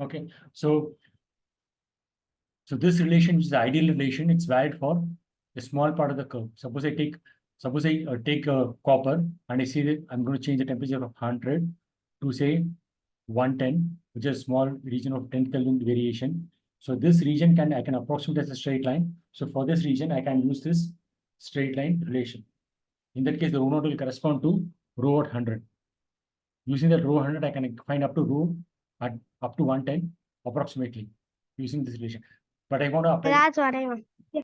Okay, so this relation, which is the ideal relation, it's valid for a small part of the curve. Suppose I take copper and I see that I'm going to change the temperature of 100 to say 110, which is a small region of 10 Kelvin variation. So this region I can approximate as a straight line. So for this region, I can use this straight line relation. In that case, the rho naught will correspond to rho at 100. Using that rho 100, I can find up to rho at up to 110 approximately using this relation. But I want to apply. That's what I want. Yeah.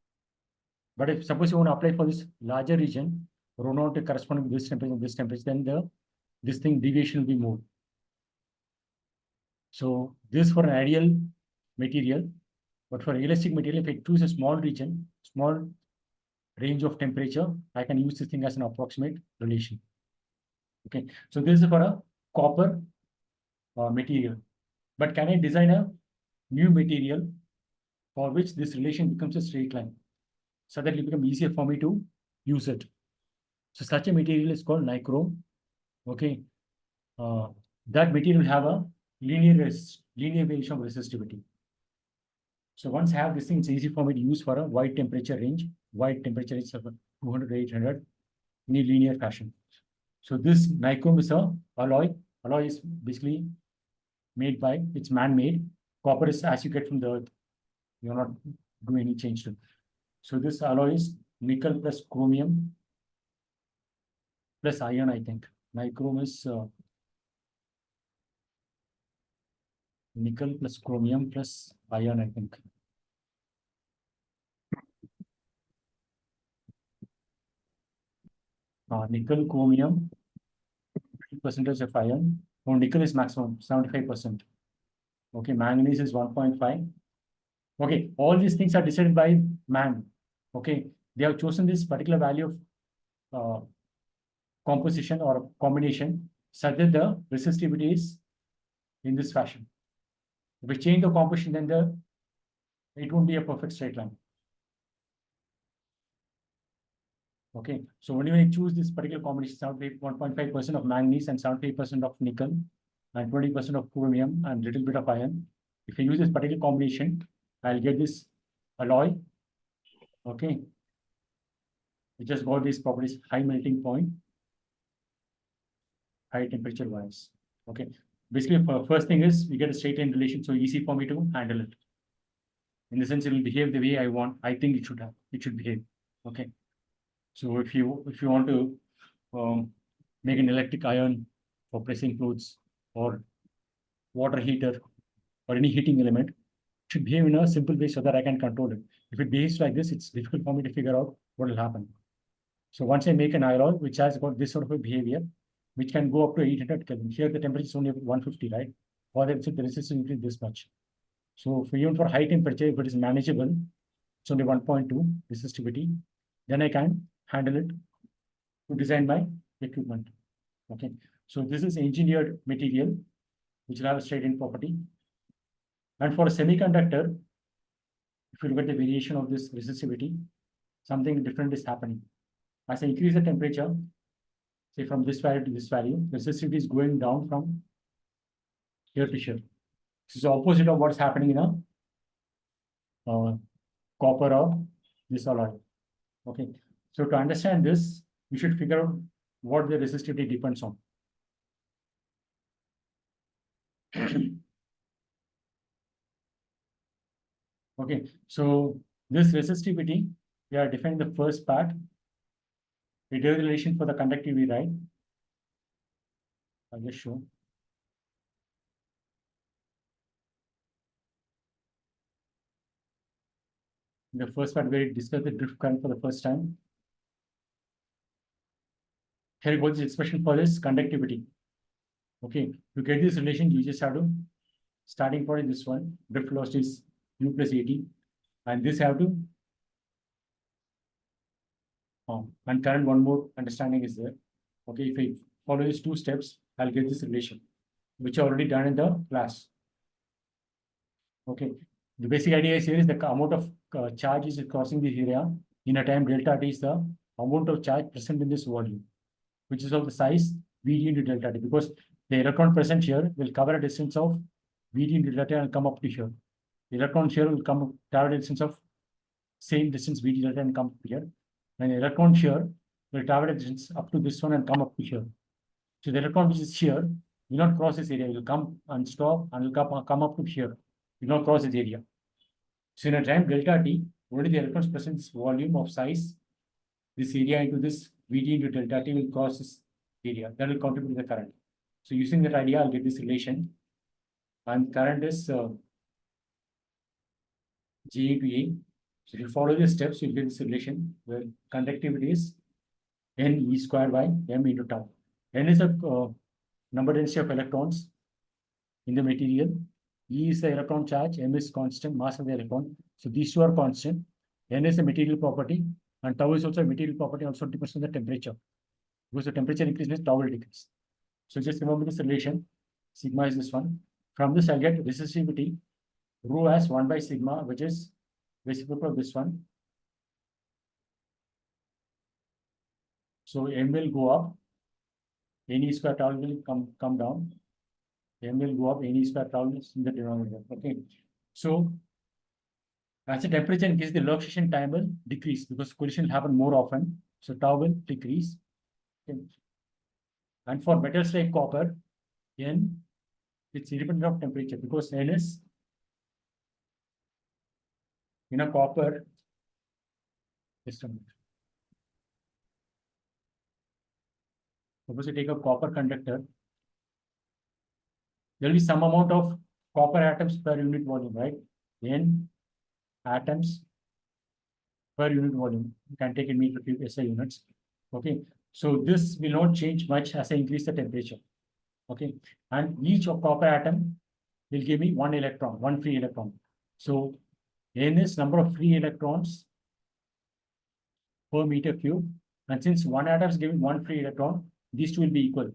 But if suppose you want to apply for this larger region, rho naught to correspond to this temperature, then this thing deviation will be more. So this for an ideal material, but for realistic material, if I choose a small region, small range of temperature, I can use this thing as an approximate relation. Okay, so this is for a copper material. But can I design a new material for which this relation becomes a straight line, so that it will become easier for me to use it? So such a material is called nichrome. Okay, that material will have a linear variation of resistivity. So once I have this thing, it's easy for me to use for a wide temperature range. Wide temperature is 200 to 800 in a linear fashion. So this nichrome is a alloy. Alloy is basically made by, it's man-made. Copper is as you get from the earth. You're not doing any change to it. So this alloy is nickel plus chromium plus iron, I think. Nichrome is nickel plus chromium plus iron, I think. Nickel, chromium, percentage of iron. Oh, nickel is maximum 75%. Okay, manganese is 1.5. Okay, all these things are decided by man. Okay, they have chosen this particular value of composition or combination such that the resistivity is in this fashion. If we change the composition, then it won't be a perfect straight line. Okay, so when you choose this particular combination, 1.5% of manganese and 75% of nickel and 20% of chromium and little bit of iron. If I use this particular combination, I'll get this alloy. Okay, we just got these properties: high melting point, high temperature wise. Okay, basically, first thing is we get a straight line relation, so easy for me to handle it. In the sense, it will behave the way I want. I think it should behave. Okay. So if you want to make an electric iron for pressing clothes or water heater or any heating element, it should behave in a simple way so that I can control it. If it behaves like this, it's difficult for me to figure out what will happen. So once I make an alloy which has got this sort of a behavior, which can go up to 800 Kelvin. Here the temperature is only 150, right? For the resistance is this much. So even for high temperature, if it is manageable, it's only 1.2 resistivity, then I can handle it to design my equipment. Okay, so this is engineered material which will have a straight line property. And for a semiconductor, if you look at the variation of this resistivity, something different is happening. As I increase the temperature, say from this value to this value, the resistivity is going down from here to here. This is the opposite of what's happening in a copper or this alloy. Okay, so to understand this, we should figure out what the resistivity depends on. Okay, so this resistivity, we are defining the first part. We do the relation for the conductivity, right? I'll just show. In the first part, we discussed the drift current for the first time. Here goes the expression for this conductivity. Okay, to get this relation, you just have to, starting point is this one, drift velocity is u plus 80, and this have to, and current, one more understanding is there. Okay, if I follow these two steps, I'll get this relation, which I already done in the class. Okay, the basic idea is here is the amount of charge is crossing this area in a time delta t is the amount of charge present in this volume, which is of the size Vd into delta t, because the electron present here will cover a distance of VD into delta T and come up to here. The electron here will come travel a distance of same distance VD delta and come up here. And the electron here will travel a distance up to this one and come up to here. So the electron which is here will not cross this area, it will come and stop and will come up to here. Will not cross this area. So in a time delta T, only the electrons present volume of size, this area into this VD into delta T will cross this area. That will contribute to the current. So using that idea, I'll get this relation. And current is G into A. So if you follow the steps, you'll get this relation where conductivity is N E squared by M into tau. N is the number density of electrons in the material. E is the electron charge, M is constant mass of the electron. So these two are constant. N is the material property, and tau is also a material property, also depends on the temperature. Because the temperature increases, tau will decrease. So just remember this relation. Sigma is this one. From this, I'll get resistivity rho as 1 by sigma, which is reciprocal of this one. So M will go up, N square tau will come down. M will go up, N square tau is in the denominator. Okay. So as the temperature increases, the relaxation time will decrease because collision will happen more often. So tau will decrease. Okay. And for metals like copper, N, it's independent of temperature because N is in a copper system. Suppose you take a copper conductor, there will be some amount of copper atoms per unit volume, right? N atoms per unit volume. You can take in meter cube SI units. Okay. So this will not change much as I increase the temperature. Okay. And each of copper atom will give me one electron, one free electron. So N is number of free electrons per meter cube. And since one atom is giving one free electron, these two will be equal.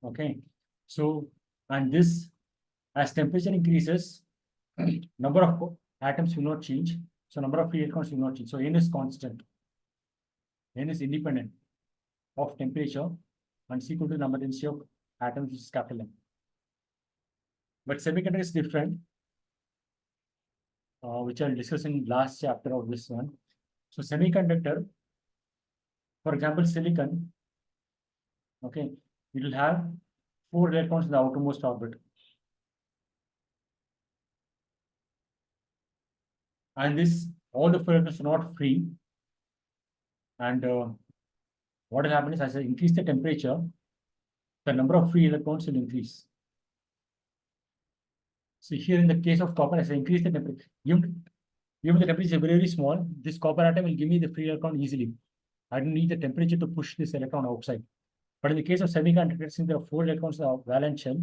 Okay. So, and this, as temperature increases, number of atoms will not change. So number of free electrons will not change. So N is constant. N is independent of temperature and is equal to number density of atoms, which is capital M. But semiconductor is different, which I'll discuss in last chapter of this one. So semiconductor, for example, silicon, okay, it will have 4 electrons in the outermost orbit. And this, all the 4 electrons are not free. And what will happen is as I increase the temperature, the number of free electrons will increase. So here in the case of copper, as I increase the temperature, even the temperature is very, very small, this copper atom will give me the free electron easily. I don't need the temperature to push this electron outside. But in the case of semiconductors, since there are 4 electrons in the valence shell,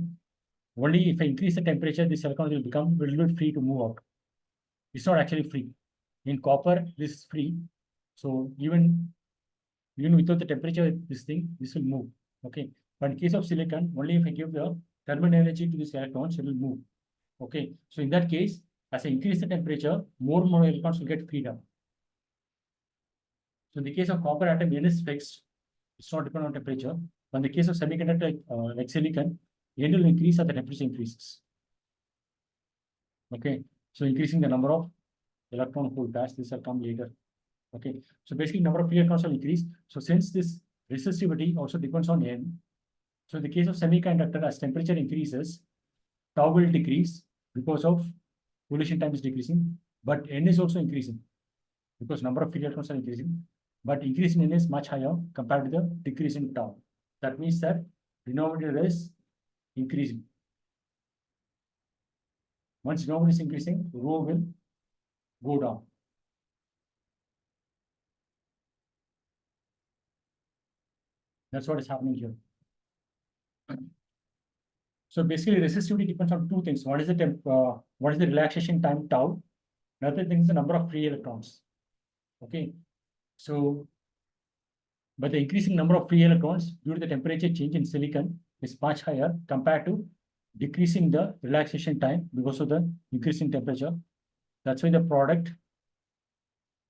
only if I increase the temperature, this electron will become a little bit free to move out. It's not actually free. In copper, this is free. So even without the temperature, this will move. Okay. But in case of silicon, only if I give the thermal energy to this electrons, it will move. Okay. So in that case, as I increase the temperature, more and more electrons will get freed up. So in the case of copper atom, N is fixed. It's not dependent on temperature. But in the case of semiconductor like silicon, N will increase as the temperature increases. Okay. So increasing the number of electron hole pairs, this will come later. Okay. So basically number of free electrons will increase. So since this resistivity also depends on N, so in the case of semiconductor, as temperature increases, tau will decrease because of collision time is decreasing, but N is also increasing because number of free electrons are increasing, but increase in N is much higher compared to the decrease in tau. That means that denominator is increasing. Once denominator is increasing, rho will go down. That's what is happening here. So basically, resistivity depends on 2 things. What is the relaxation time tau? Another thing is the number of free electrons. Okay. So, but the increasing number of free electrons due to the temperature change in silicon is much higher compared to decreasing the relaxation time because of the increase in temperature. That's why the product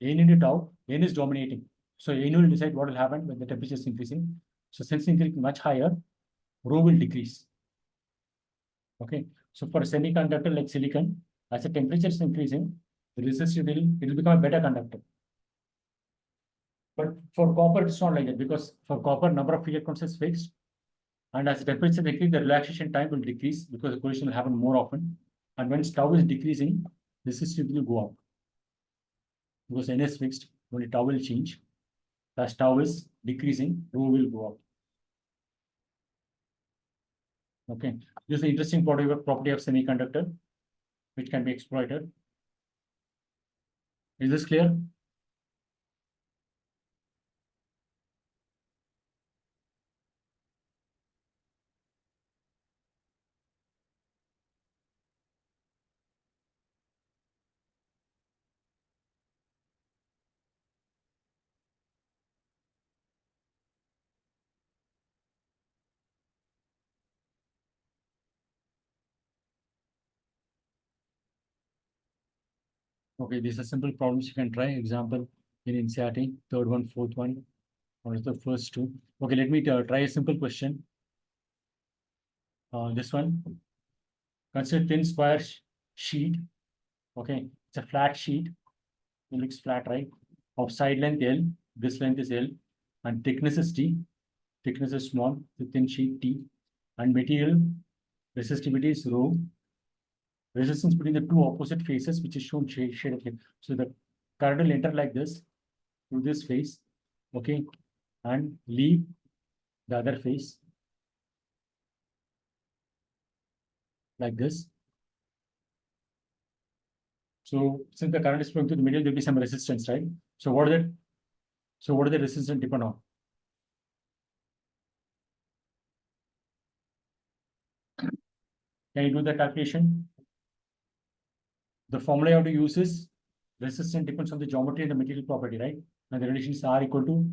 N into tau, N is dominating. So N will decide what will happen when the temperature is increasing. So since increasing much higher, rho will decrease. Okay, so for a semiconductor like silicon, as the temperature is increasing, the resistivity it will become a better conductor. But for copper, it's not like that because for copper, number of electrons is fixed. And as the temperature increases, the relaxation time will decrease because the collision will happen more often. And when tau is decreasing, resistivity will go up. Because N is fixed, only tau will change. As tau is decreasing, rho will go up. Okay, this is the interesting property of semiconductor, which can be exploited. Is this clear? Okay, these are simple problems you can try. Example in NCERT, third one, fourth one, or the first two. Okay, let me try a simple question. This one, consider thin square sheet. Okay, it's a flat sheet. It looks flat, right? Of side length L, this length is L, and thickness is T. Thickness is small, the thin sheet T, and material resistivity is rho. Resistance between the two opposite faces, which is shown shaded here. So the current will enter like this through this face, okay, and leave the other face like this. So since the current is flowing through the middle, there will be some resistance, right? So what is it? So what does the resistance depend on? Can you do the calculation? The formula you have to use is resistance depends on the geometry and the material property, right? And the relation is R equal to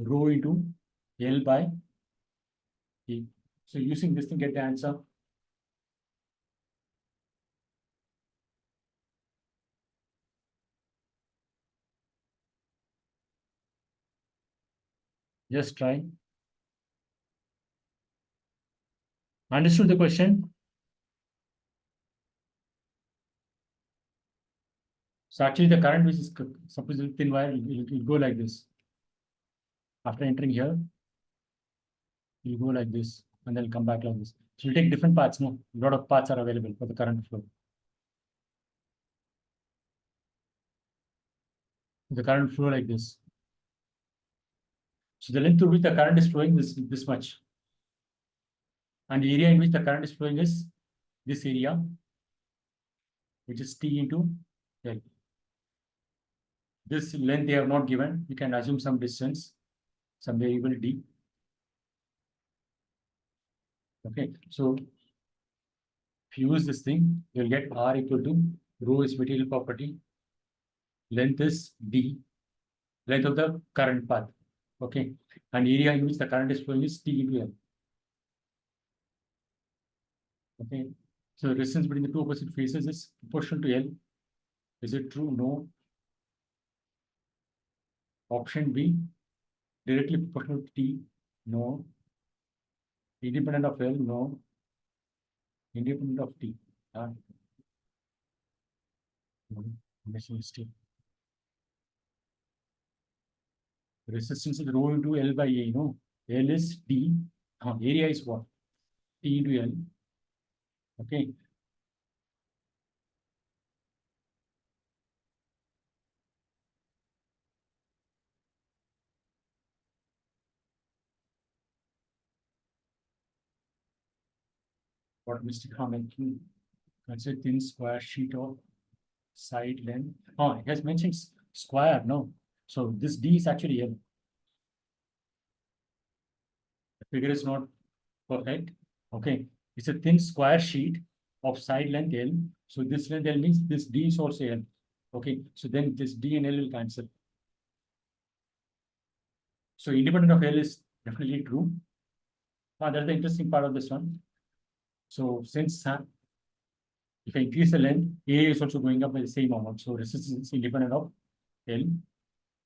rho into L by E. So using this thing, get the answer. Just try. Understood the question? So actually the current which is suppose it's thin wire, it will go like this. After entering here, it will go like this and then come back like this. So we'll take different paths. No, a lot of paths are available for the current flow. The current flow like this. So the length through which the current is flowing is this much. And the area in which the current is flowing is this area, which is T into L. This length they have not given. You can assume some distance, some variable D. Okay, so if you use this thing, you'll get R equal to rho is material property, length is D, length of the current path. Okay, and area in which the current is flowing is T into L. Okay, so the resistance between the two opposite faces is proportional to L. Is it true? No. Option B, directly proportional to T. No. Independent of L. No. Independent of T. Resistance is rho into L by A. You know, L is D. Area is what? T into L. Okay. What mistake I'm making? Consider thin square sheet of side length. Oh, it has mentioned square. No. So this D is actually L. The figure is not perfect. Okay. It's a thin square sheet of side length L. So this length L means this D is also L. Okay. So then this D and L will cancel. So independent of L is definitely true. That's the interesting part of this one. So since if I increase the length, A is also going up by the same amount. So resistance is independent of L,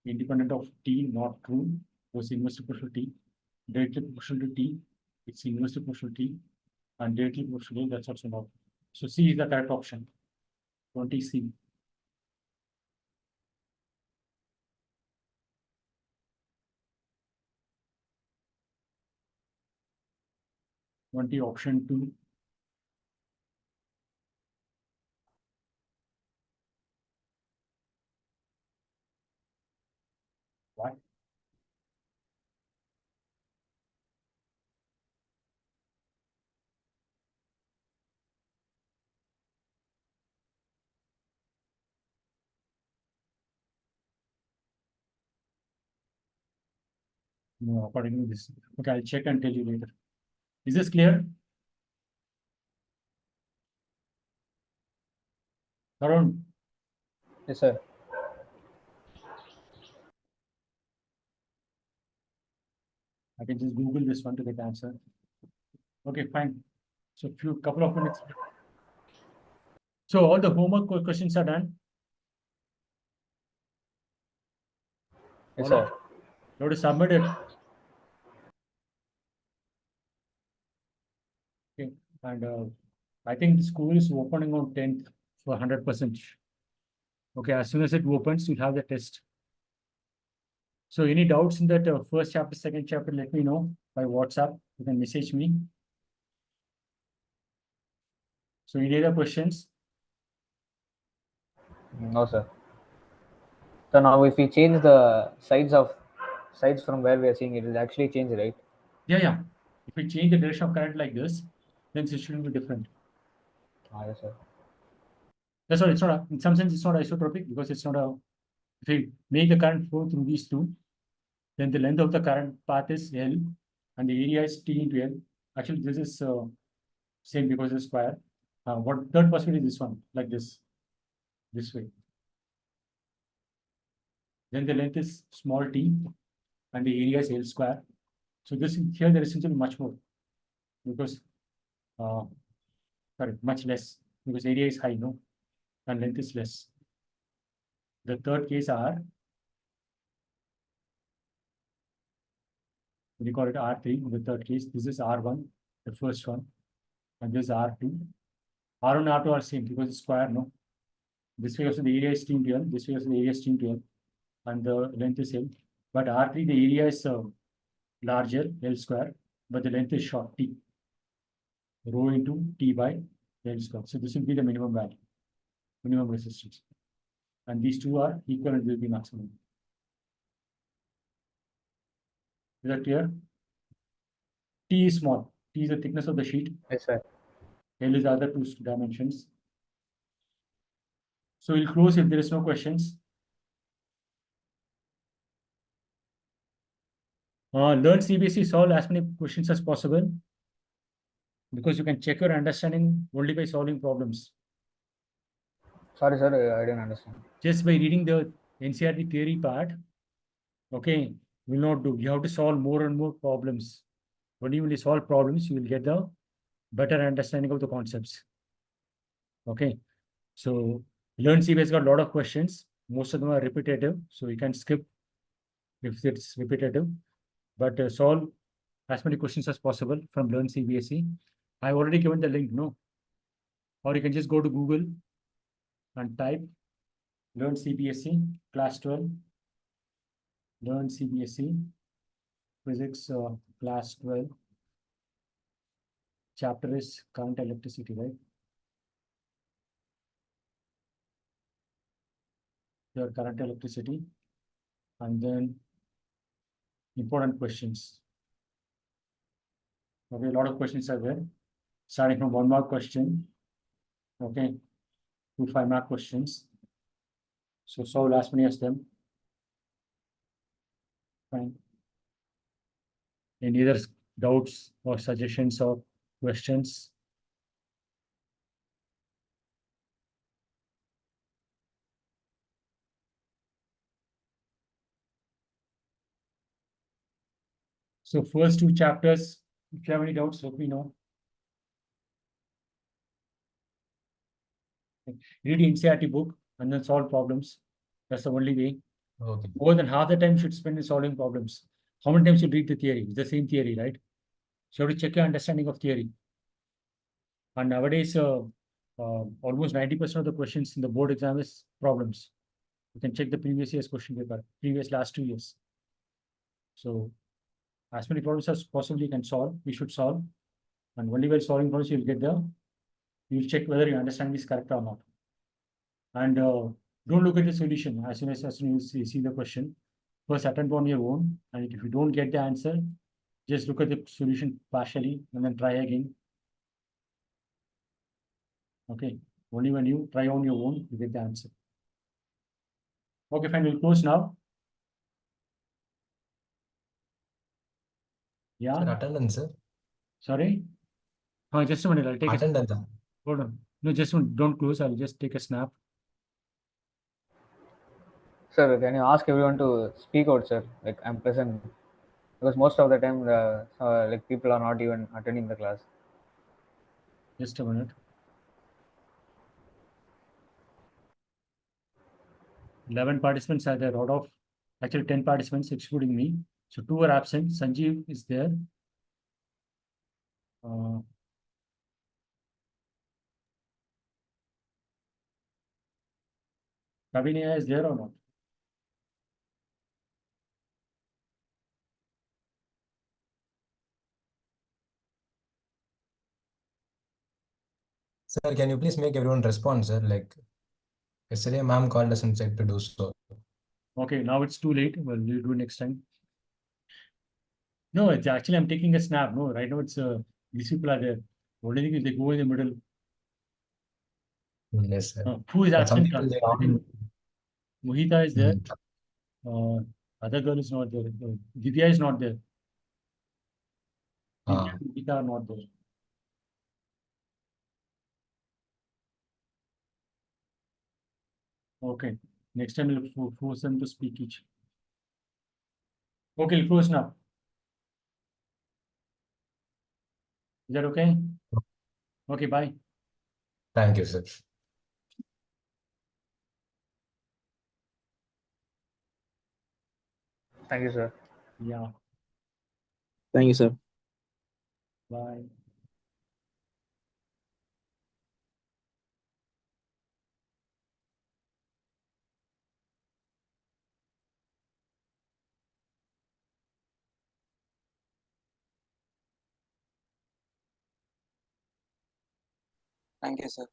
independent of T, not true, was inverse proportional to T, directly proportional to T, It's inversely proportional T and directly proportional. That's also not. So C is the correct option. 20C. Option 2. Why? No, according to this. Okay, I'll check and tell you later. Is this clear? Arun, Yes, sir. I can just Google this one to get the answer. Okay, fine. So couple of minutes. So all the homework questions are done. Yes, All sir. of you have to submit it. Okay, and I think the school is opening on 10th for 100%. Okay, as soon as it opens, you'll have the test. So any doubts in that first chapter, second chapter, let me know by WhatsApp. You can message me. So any other questions? No, sir. So now if we change the sides from where we are seeing it, will actually change, right? Yeah. If we change the direction of current like this, then it should be different. Yes, sir. That's why it's not in some sense it's not isotropic because it's not a. If we make the current flow through these two, then the length of the current path is L, and the area is T into L. Actually, this is same because it's square. What third possibility is this one, like this way. Then the length is small t, and the area is L square. So this here there is essentially much more because much less because area is high, no, and length is less. The third case R, we call it R3. The third case, this is R1, the first one, and this is R2. R1 and R2 are same because it's square, no. This way also the area is T into L. This way also the area is T into L, and the length is L. But R3 the area is larger, L square, but the length is short, T. Rho into T by L square. So this will be the minimum value, minimum resistance. And these two are equal and will be maximum. Is that clear? T is small. T is the thickness of the sheet. Yes, sir. L is the other two dimensions. So we'll close if there is no questions. Learn CBSE, solve as many questions as possible because you can check your understanding only by solving problems. Sorry, sir, I didn't understand. Just by reading the NCERT theory part, okay, will not do. You have to solve more and more problems. When you solve problems, you will get the better understanding of the concepts. Okay, so learn CBSE got a lot of questions. Most of them are repetitive, so you can skip if it's repetitive. But solve as many questions as possible from Learn CBSE. I've already given the link, no? Or you can just go to Google and type Learn CBSE class 12, Learn CBSE physics class 12. Chapter is current electricity, right? Your current electricity, and then important questions. Okay, a lot of questions are there, starting from 1 mark question, okay, to 5 mark questions. So solve as many as them. Fine. Any other doubts or suggestions or questions? So first 2 chapters, if you have any doubts, let me know. Read NCERT book and then solve problems. That's the only way. Okay. More than half the time you should spend in solving problems. How many times you read the theory? It's the same theory, right? So you have to check your understanding of theory. And nowadays, almost 90% of the questions in the board exam is problems. You can check the previous year's question paper, previous last 2 years. So as many problems as possible you can solve, we should solve. And only while solving problems, you'll check whether your understanding is correct or not. And don't look at the solution as soon as you see the question. First attempt on your own. And if you don't get the answer, just look at the solution partially and then try again. Okay. Only when you try on your own, you get the answer. Okay, fine. We'll close now. Yeah. Sir, attendance, sir. Sorry. Just a minute. I'll take it. Attendance. Hold on. No, just one. Don't close. I'll just take a snap. Sir, can you ask everyone to speak out, sir? Like I'm present, because most of the time, like people are not even attending the class. Just a minute. 11 participants are there out of actually 10 participants, excluding me. So 2 are absent. Sanjeev is there. Kavinia is there or not? Sir, can you please make everyone respond, sir? Like yesterday, ma'am called us and said to do so. Okay, now it's too late. Well, we'll do it next time. No, it's actually I'm taking a snap. No, right now it's these people are there. Only thing is they go in the middle. Yes, sir. Who is But some absent? people, they I think Mohita is there. Other girl is not there. Divya is not there. Divya and Mohita are not there. Okay. Next time we'll force them to speak each. Okay, close now. Is that okay? Okay, bye. Thank you, sir. Thank you, sir. Yeah, Thank you, sir. bye. Thank you, sir.